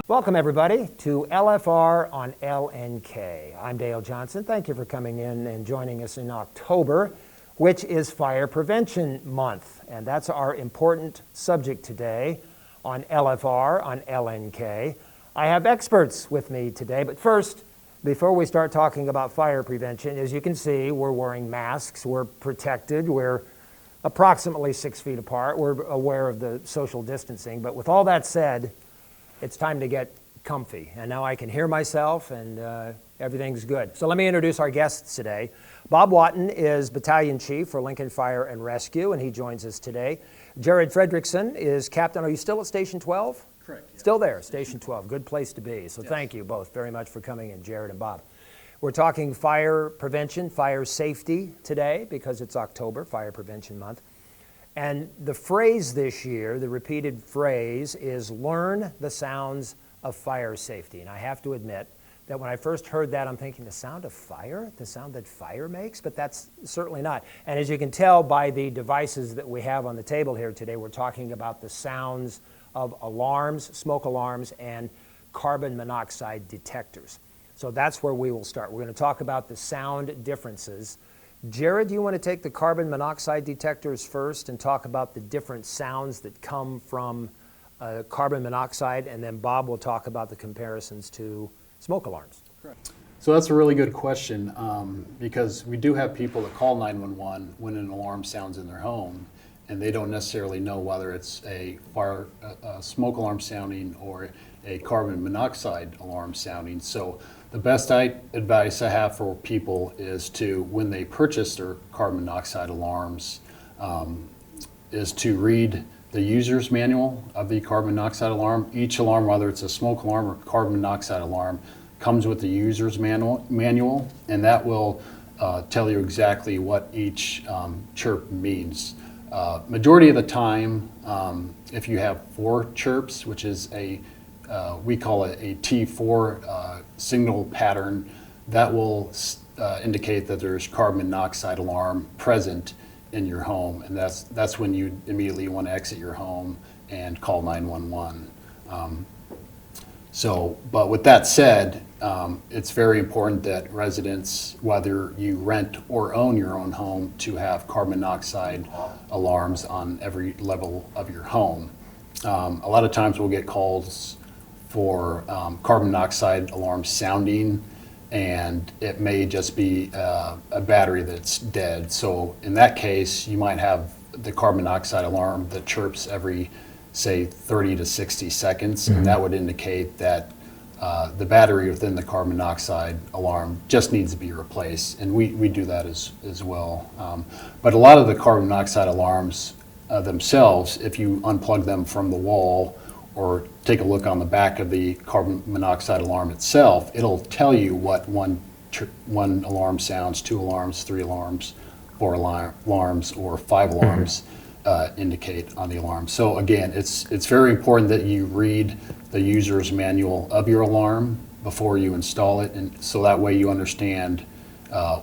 Welcome everybody to LFR on LNK. I'm Dale Johnson. Thank you for coming in and joining us in October, which is Fire Prevention Month. And that's our important subject today on LFR on LNK. I have experts with me today, but first, before we start talking about fire prevention, as you can see, we're wearing masks, we're protected, we're approximately 6 feet apart, we're aware of the social distancing, but with all that said, it's time to get comfy. And now I can hear myself and everything's good. So let me introduce our guests today. Bob Watten is Battalion Chief for Lincoln Fire and Rescue, and he joins us today. Jared Fredrickson is Captain. Are you still at Station 12? Correct. Yeah. Still there, Station 12. Good place to be. So Thank you both very much for coming in, Jared and Bob. We're talking fire prevention, fire safety today because it's October, Fire Prevention Month. And the phrase this year, the repeated phrase, is learn the sounds of fire safety. And I have to admit that when I first heard that, I'm thinking the sound of fire? The sound that fire makes? But that's certainly not. And as you can tell by the devices that we have on the table here today, we're talking about the sounds of alarms, smoke alarms, and carbon monoxide detectors. So that's where we will start. We're going to talk about the sound differences. Jared, do you want to take the carbon monoxide detectors first and talk about the different sounds that come from carbon monoxide, and then Bob will talk about the comparisons to smoke alarms. Correct. So that's a really good question because we do have people that call 911 when an alarm sounds in their home, and they don't necessarily know whether it's a smoke alarm sounding or a carbon monoxide alarm sounding. So the best advice I have for people is to, when they purchase their carbon monoxide alarms, is to read the user's manual of the carbon monoxide alarm. Each alarm, whether it's a smoke alarm or carbon monoxide alarm, comes with the user's manual, and that will tell you exactly what each chirp means. Majority of the time, if you have 4 chirps, which is we call it a T4 signal pattern, that will indicate that there's carbon monoxide alarm present in your home, and that's when you immediately want to exit your home and call 911. But with that said, it's very important that residents, whether you rent or own your own home, to have carbon monoxide alarms on every level of your home. A lot of times we'll get calls for carbon monoxide alarm sounding, and it may just be a battery that's dead. So in that case, you might have the carbon monoxide alarm that chirps every, say, 30 to 60 seconds, and that would indicate that the battery within the carbon monoxide alarm just needs to be replaced, and we do that as well. But a lot of the carbon monoxide alarms themselves, if you unplug them from the wall or take a look on the back of the carbon monoxide alarm itself, it'll tell you what one alarm sounds, 2 alarms, 3 alarms, 4 alarms, or 5 alarms indicate on the alarm. So again, it's very important that you read the user's manual of your alarm before you install it, and so that way you understand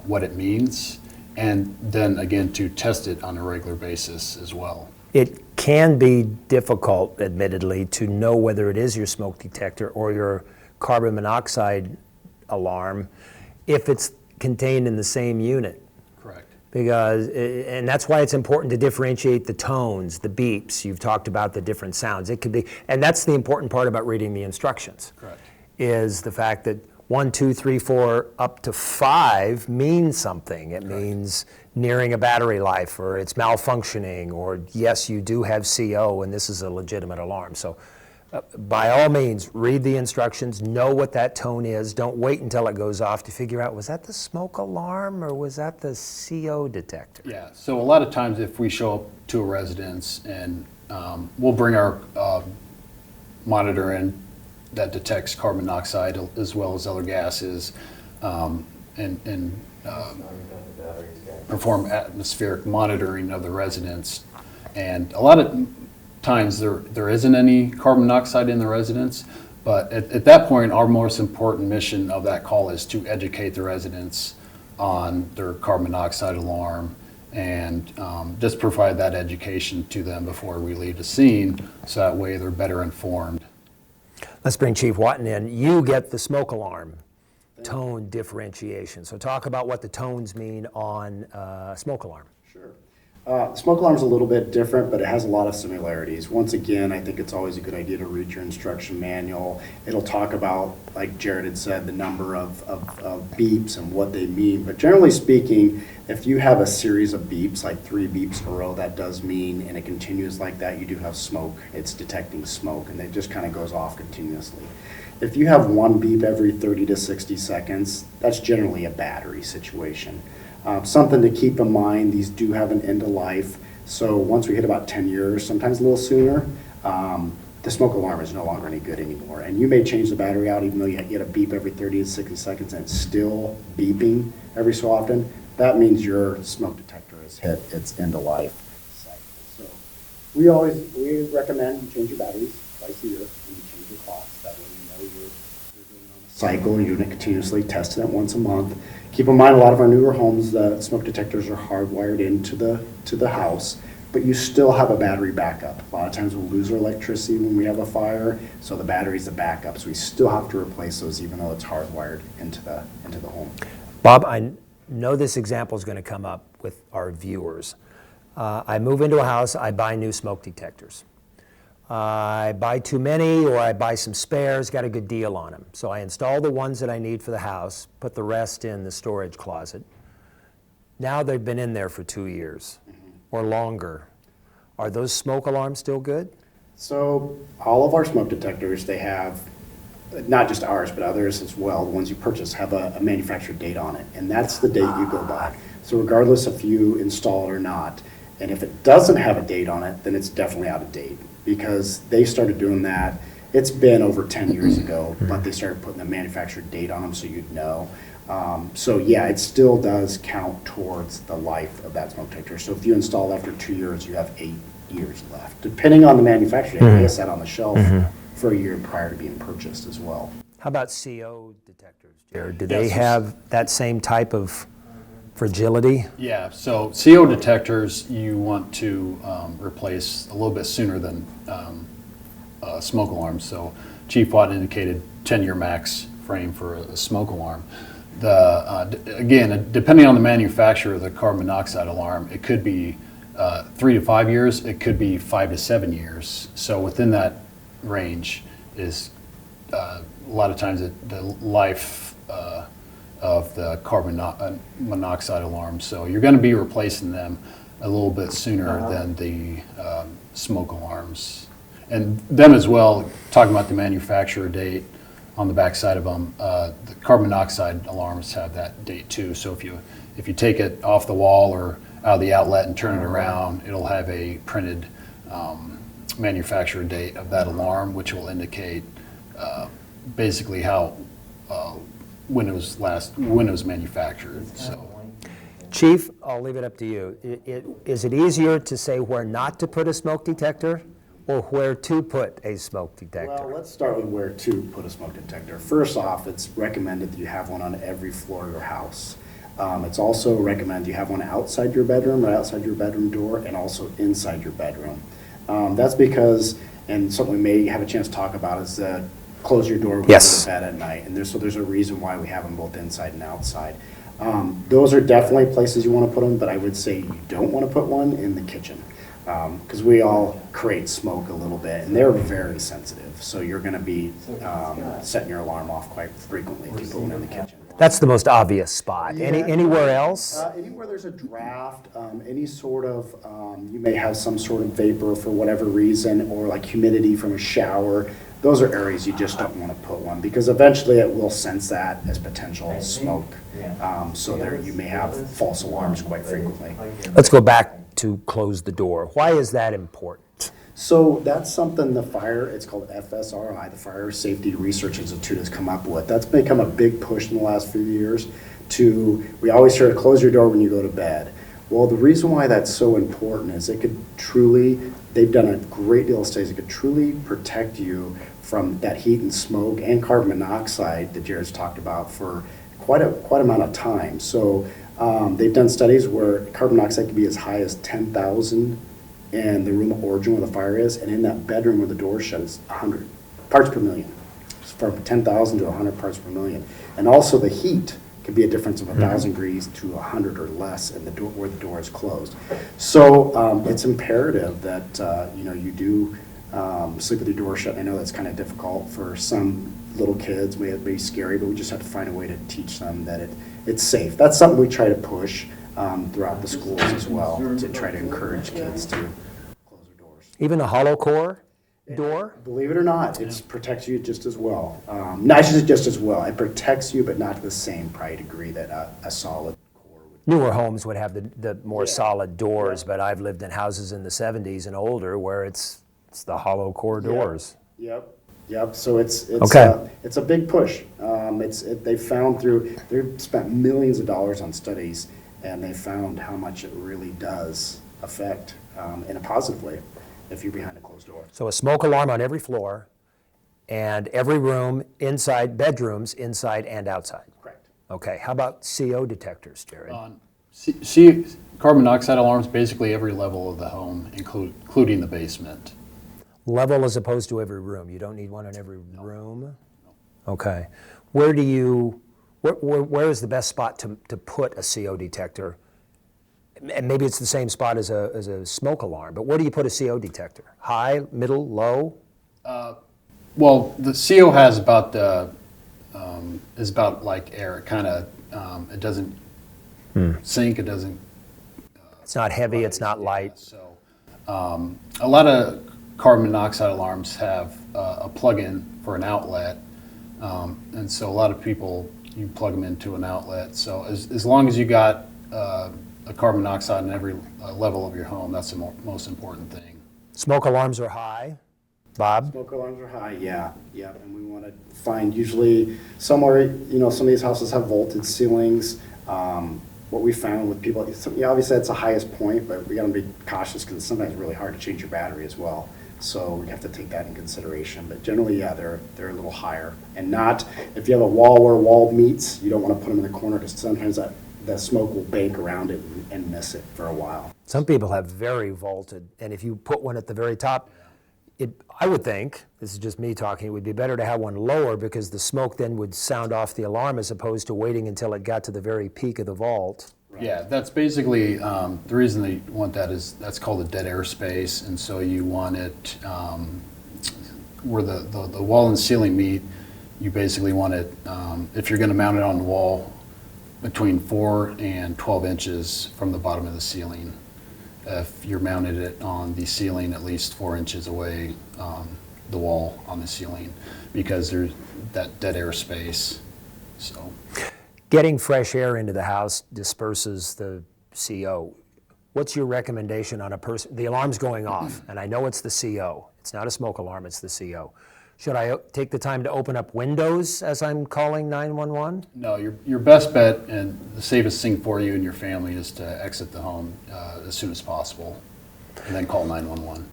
what it means, and then again to test it on a regular basis as well. It can be difficult, admittedly, to know whether it is your smoke detector or your carbon monoxide alarm if it's contained in the same unit. Correct. And that's why it's important to differentiate the tones, the beeps. You've talked about the different sounds. It could be, and that's the important part about reading the instructions. Correct. Is the fact that 1, 2, 3, 4, up to 5 means something. It means nearing a battery life, or it's malfunctioning, or yes, you do have CO and this is a legitimate alarm. So by all means, read the instructions, know what that tone is. Don't wait until it goes off to figure out, was that the smoke alarm or was that the CO detector? Yeah, so a lot of times if we show up to a residence and we'll bring our monitor in that detects carbon monoxide as well as other gases, and perform atmospheric monitoring of the residence. And a lot of times there isn't any carbon monoxide in the residence, but at that point, our most important mission of that call is to educate the residents on their carbon monoxide alarm, and just provide that education to them before we leave the scene, so that way they're better informed. Let's bring Chief Watten in. You get the smoke alarm tone differentiation. So talk about what the tones mean on smoke alarm. Sure. Smoke alarm is a little bit different, but it has a lot of similarities. Once again, I think it's always a good idea to read your instruction manual. It'll talk about, like Jared had said, the number of beeps and what they mean. But generally speaking, if you have a series of beeps, like 3 beeps in a row, that does mean, and it continues like that, you do have smoke. It's detecting smoke, and it just kind of goes off continuously. If you have 1 beep every 30 to 60 seconds, that's generally a battery situation. Something to keep in mind, these do have an end of life. So once we hit about 10 years, sometimes a little sooner, the smoke alarm is no longer any good anymore. And you may change the battery out even though you get a beep every 30 to 60 seconds and it's still beeping every so often. That means your smoke detector has hit its end of life cycle. So we recommend you change your batteries twice a year and you change your clocks. That way you know you're doing on a cycle. You're doing it continuously, testing it once a month. Keep in mind, a lot of our newer homes, the smoke detectors are hardwired into the house, but you still have a battery backup. A lot of times we'll lose our electricity when we have a fire, so the battery's the backup. So we still have to replace those even though it's hardwired into the home. Bob, I know this example is going to come up with our viewers. I move into a house, I buy new smoke detectors. I buy too many or I buy some spares, got a good deal on them. So I install the ones that I need for the house, put the rest in the storage closet. Now they've been in there for 2 years or longer. Are those smoke alarms still good? So all of our smoke detectors, they have, not just ours, but others as well, the ones you purchase have a manufacturer date on it, and that's the date you go by. So regardless if you install it or not, and if it doesn't have a date on it, then it's definitely out of date, because they started doing that. It's been over 10 years ago, but they started putting the manufacturer date on them so you'd know. So yeah, it still does count towards the life of that smoke detector. So if you install it after 2 years, you have 8 years left, depending on the manufacturer. They may have sat on the shelf for a year prior to being purchased as well. How about CO detectors, Jared? Do they have that same type of fragility? Yeah, so CO detectors you want to replace a little bit sooner than smoke alarms. So Chief Watt indicated 10-year max frame for a smoke alarm. Again, depending on the manufacturer of the carbon monoxide alarm, it could be 3 to 5 years, it could be 5 to 7 years. So within that range is a lot of times the life of the carbon monoxide alarm. So you're going to be replacing them a little bit sooner than the smoke alarms. And them as well, talking about the manufacturer date on the back side of them, the carbon monoxide alarms have that date too. So if you take it off the wall or out of the outlet and turn it around, it'll have a printed manufacturer date of that alarm, which will indicate basically how when it was manufactured. So, Chief, I'll leave it up to you. Is it easier to say where not to put a smoke detector or where to put a smoke detector? Well, let's start with where to put a smoke detector. First off, it's recommended that you have one on every floor of your house. It's also recommended you have one outside your bedroom, right outside your bedroom door, and also inside your bedroom. That's because, and something we may have a chance to talk about, is close your door when you go to bed at night. And there's a reason why we have them both inside and outside. Those are definitely places you want to put them, but I would say you don't want to put one in the kitchen, because we all create smoke a little bit, and they're very sensitive. So you're going to be setting your alarm off quite frequently if you put one in the kitchen. That's the most obvious spot. Yeah. Anywhere else? Anywhere there's a draft, any sort of, you may have some sort of vapor for whatever reason, or like humidity from a shower. Those are areas you just don't want to put one, because eventually it will sense that as potential smoke. So there you may have false alarms quite frequently. Let's go back to close the door. Why is that important? So that's something it's called FSRI, the Fire Safety Research Institute, has come up with. That's become a big push in the last few years we always hear close your door when you go to bed. Well, the reason why that's so important is they've done a great deal of studies, it could truly protect you from that heat and smoke and carbon monoxide that Jared's talked about for quite amount of time. So they've done studies where carbon monoxide can be as high as 10,000 in the room of origin where the fire is, and in that bedroom where the door shut is 100 parts per million. from 10,000 to 100 parts per million. And also the heat could be a difference of 1,000 degrees to 100 or less in the door, where the door is closed. So it's imperative that you do sleep with your door shut. I know that's kind of difficult for some little kids, may be scary, but we just have to find a way to teach them that it's safe. That's something we try to push throughout the schools as well, to try to encourage kids to close their doors. Even a hollow core door? Believe it or not, it protects you just as well. Not just as well, it protects you, but not to the same probably degree that a solid core would. Newer homes would have the more Yeah. solid doors, Yeah. but I've lived in houses in the 70s and older where it's the hollow core doors. Yep. So it's Okay. It's a big push. They found they've spent millions of dollars on studies, and they found how much it really does affect in a positive way if you're behind a closed door. So a smoke alarm on every floor and every room inside, bedrooms inside and outside. Correct. Okay, how about CO detectors, Jared? See, carbon monoxide alarms, basically every level of the home, including the basement. Level as opposed to every room. You don't need one in every room? Okay. Where is the best spot to put a CO detector? And maybe it's the same spot as a smoke alarm, but where do you put a CO detector? High, middle, low? Well, the CO has is about like air. It kind of, it doesn't sink, it doesn't. It's not heavy, it's not light. So a lot of carbon monoxide alarms have a plug-in for an outlet. And so a lot of people, you plug them into an outlet. So as long as you got a carbon monoxide in every level of your home, that's the most important thing. Smoke alarms are high. Bob? Smoke alarms are high, yeah, and we want to find usually somewhere, some of these houses have vaulted ceilings. What we found with people, obviously that's the highest point, but we got to be cautious because it's sometimes really hard to change your battery as well. So we have to take that in consideration. But generally, yeah, they're a little higher. And not, if you have a wall where a wall meets, you don't want to put them in the corner because sometimes the smoke will bank around it and miss it for a while. Some people have very vaulted, and if you put one at the very top, I would think, this is just me talking, it would be better to have one lower because the smoke then would sound off the alarm as opposed to waiting until it got to the very peak of the vault. Right. Yeah, that's basically, the reason they want that is that's called a dead air space, and so you want it where the wall and ceiling meet, you basically want it, if you're going to mount it on the wall, between 4 and 12 inches from the bottom of the ceiling. If you're mounted it on the ceiling, at least 4 inches away the wall on the ceiling, because there's that dead air space. So, getting fresh air into the house disperses the CO. What's your recommendation on a person? The alarm's going off, and I know it's the CO. It's not a smoke alarm, it's the CO. Should I take the time to open up windows as I'm calling 911? no, your best bet and the safest thing for you and your family is to exit the home as soon as possible, and then call 911.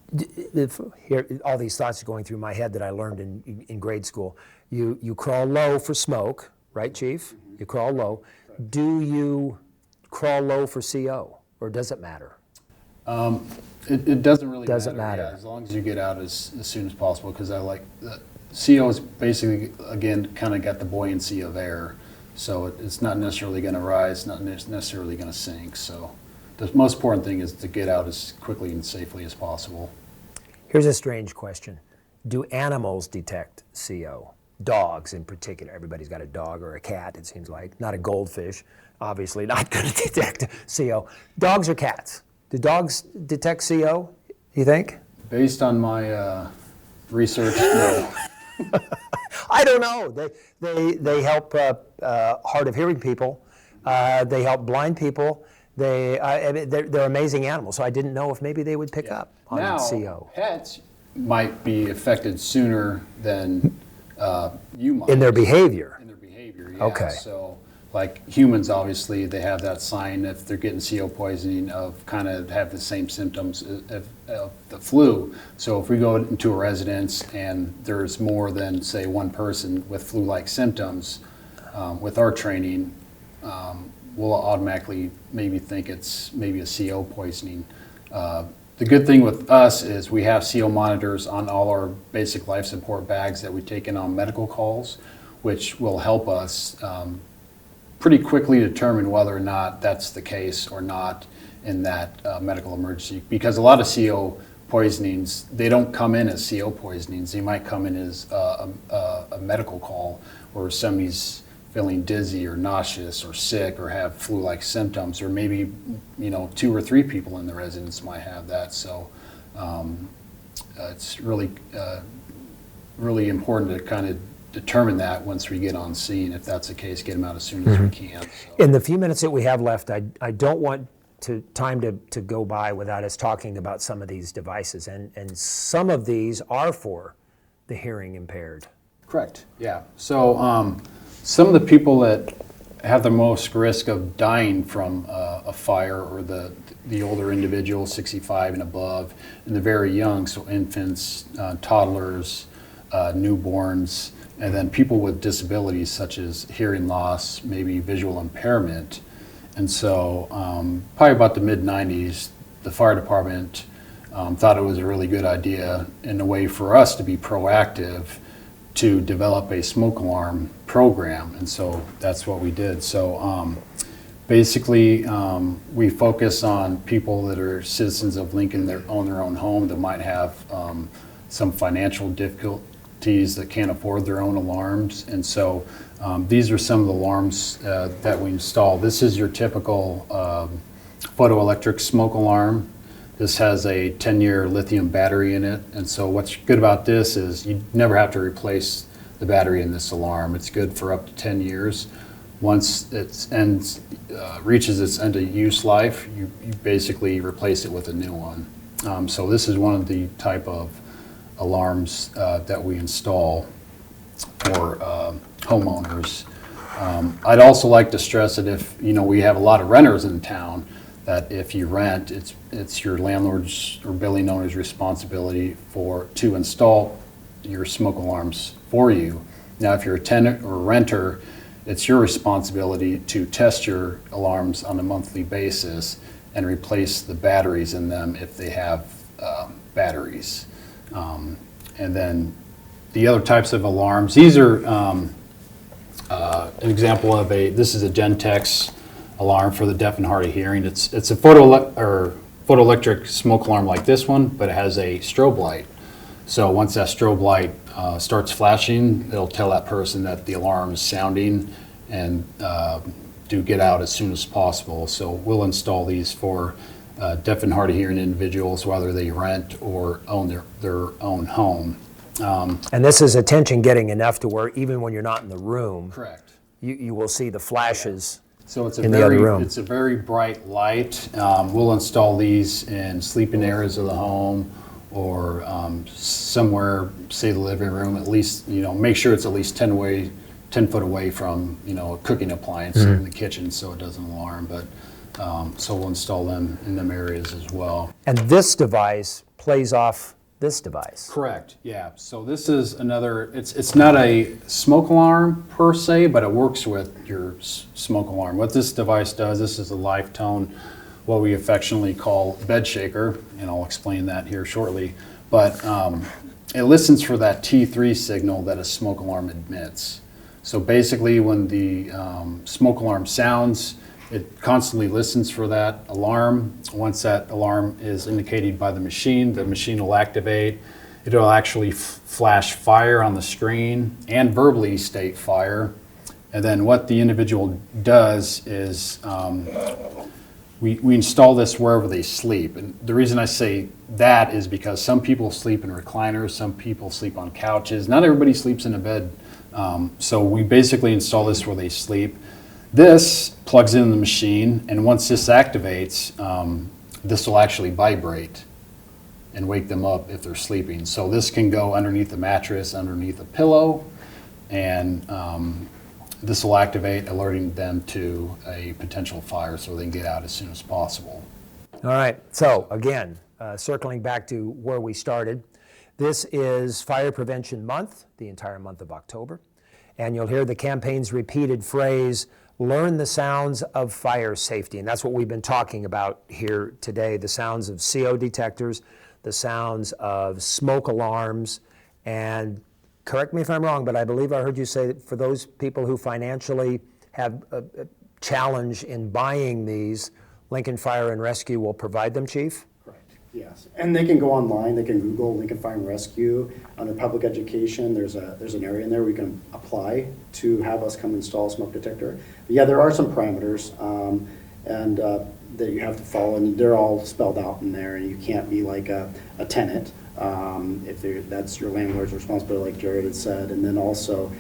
Here, all these thoughts are going through my head that I learned in grade school. You crawl low for smoke, right, Chief? You crawl low. Do you crawl low for CO, or does it matter? It doesn't really Doesn't matter. matter. Yeah, as long as you get out as soon as possible, because I like the CO is basically, again, kind of got the buoyancy of air, so it's not necessarily going to rise, not necessarily going to sink. So the most important thing is to get out as quickly and safely as possible. Here's a strange question. Do animals detect CO? Dogs in particular. Everybody's got a dog or a cat, it seems like. Not a goldfish, obviously not going to detect CO. Dogs or cats? Do dogs detect CO, you think? Based on my research, no. I don't know. They help hard of hearing people. They help blind people. They're amazing animals. So I didn't know if maybe they would pick up on Now, CO. pets might be affected sooner than you might. In their behavior. In their behavior, yeah. Okay. So, like humans, obviously, they have that sign if they're getting CO poisoning of kind of have the same symptoms of the flu. So if we go into a residence and there's more than, say, one person with flu-like symptoms, with our training, we'll automatically maybe think it's maybe a CO poisoning. The good thing with us is we have CO monitors on all our basic life support bags that we take in on medical calls, which will help us pretty quickly determine whether or not that's the case or not in that medical emergency. Because a lot of CO poisonings, they don't come in as CO poisonings. They might come in as a medical call where somebody's feeling dizzy or nauseous or sick or have flu-like symptoms, or maybe, 2 or 3 people in the residence might have that. So it's really, really important to kind of determine that once we get on scene. If that's the case, get them out as soon as we can. So. In the few minutes that we have left, I don't want time to go by without us talking about some of these devices, and some of these are for the hearing impaired. Correct, yeah. So some of the people that have the most risk of dying from a fire, or the older individuals, 65 and above, and the very young, so infants, toddlers, newborns, and then people with disabilities such as hearing loss, maybe visual impairment. And so probably about the mid-90s, the fire department thought it was a really good idea, in a way for us to be proactive, to develop a smoke alarm program. And so that's what we did. So basically, we focus on people that are citizens of Lincoln that own their own home, that might have some financial difficulties, that can't afford their own alarms. And so these are some of the alarms that we install. This is your typical photoelectric smoke alarm. This has a 10-year lithium battery in it. And so what's good about this is you never have to replace the battery in this alarm. It's good for up to 10 years. Once it reaches its end of use life, you basically replace it with a new one. So this is one of the type of alarms that we install for homeowners. I'd also like to stress that if we have a lot of renters in town, that if you rent, it's your landlord's or building owner's responsibility to install your smoke alarms for you. Now, if you're a tenant or a renter, it's your responsibility to test your alarms on a monthly basis and replace the batteries in them if they have batteries. And then the other types of alarms, these are an example of this is a Gentex alarm for the deaf and hard of hearing. It's a photoelectric smoke alarm like this one, but it has a strobe light. So once that strobe light starts flashing, it'll tell that person that the alarm is sounding, and do get out as soon as possible. So we'll install these for deaf and hard of hearing individuals, whether they rent or own their own home. And this is attention getting enough to where even when you're not in the room, Correct. you will see the flashes. So it's in the other room. It's a very bright light. We'll install these in sleeping areas of the home, or somewhere, say the living room, at least, make sure it's at least 10 foot away from, a cooking appliance in the kitchen, so it doesn't alarm. But so we'll install them in them areas as well. And this device plays off this device. Correct, yeah. So this is another, it's not a smoke alarm per se, but it works with your smoke alarm. What this device does, this is a live tone, what we affectionately call bed shaker, and I'll explain that here shortly. But it listens for that T3 signal that a smoke alarm emits. So basically when the smoke alarm sounds, it constantly listens for that alarm. Once that alarm is indicated by the machine will activate. It'll actually flash fire on the screen and verbally state fire. And then what the individual does is we install this wherever they sleep. And the reason I say that is because some people sleep in recliners, some people sleep on couches. Not everybody sleeps in a bed. So we basically install this where they sleep. This plugs in the machine, and once this activates, this will actually vibrate and wake them up if they're sleeping. So this can go underneath the mattress, underneath a pillow, and this will activate, alerting them to a potential fire so they can get out as soon as possible. All right, so again, circling back to where we started, this is Fire Prevention Month, the entire month of October. And you'll hear the campaign's repeated phrase, learn the sounds of fire safety. And that's what we've been talking about here today, the sounds of CO detectors, the sounds of smoke alarms, and correct me if I'm wrong, but I believe I heard you say that for those people who financially have a challenge in buying these, Lincoln Fire and Rescue will provide them, Chief? Correct, yes. And they can go online, they can Google Lincoln Fire and Rescue. Under public education, there's an area in there where you can apply to have us come install a smoke detector. But yeah, there are some parameters that you have to follow, and they're all spelled out in there, and you can't be like a tenant. If that's your landlord's responsibility, like Jared had said, and then also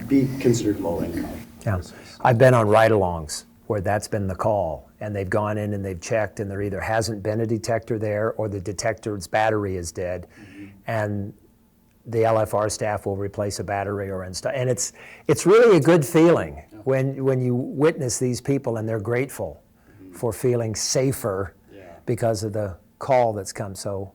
be considered low income. Yeah, I've been on ride-alongs where that's been the call, and they've gone in and they've checked, and there either hasn't been a detector there or the detector's battery is dead, and the LFR staff will replace a battery or install. And it's really a good feeling when you witness these people and they're grateful for feeling safer because of the call that's come. So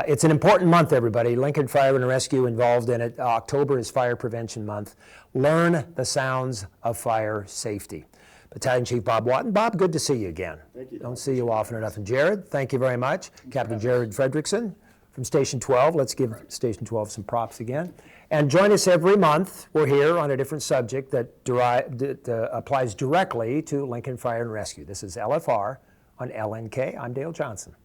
it's an important month, everybody. Lincoln Fire and Rescue involved in it. October is Fire Prevention Month. Learn the sounds of fire safety. Battalion Chief Bob Watten. Bob, good to see you again. Thank you. Don't see you often enough. And Jared, thank you very much. Captain Jared Fredrickson from Station 12. Let's give Station 12 some props again. And join us every month. We're here on a different subject that applies directly to Lincoln Fire and Rescue. This is LFR on LNK. I'm Dale Johnson.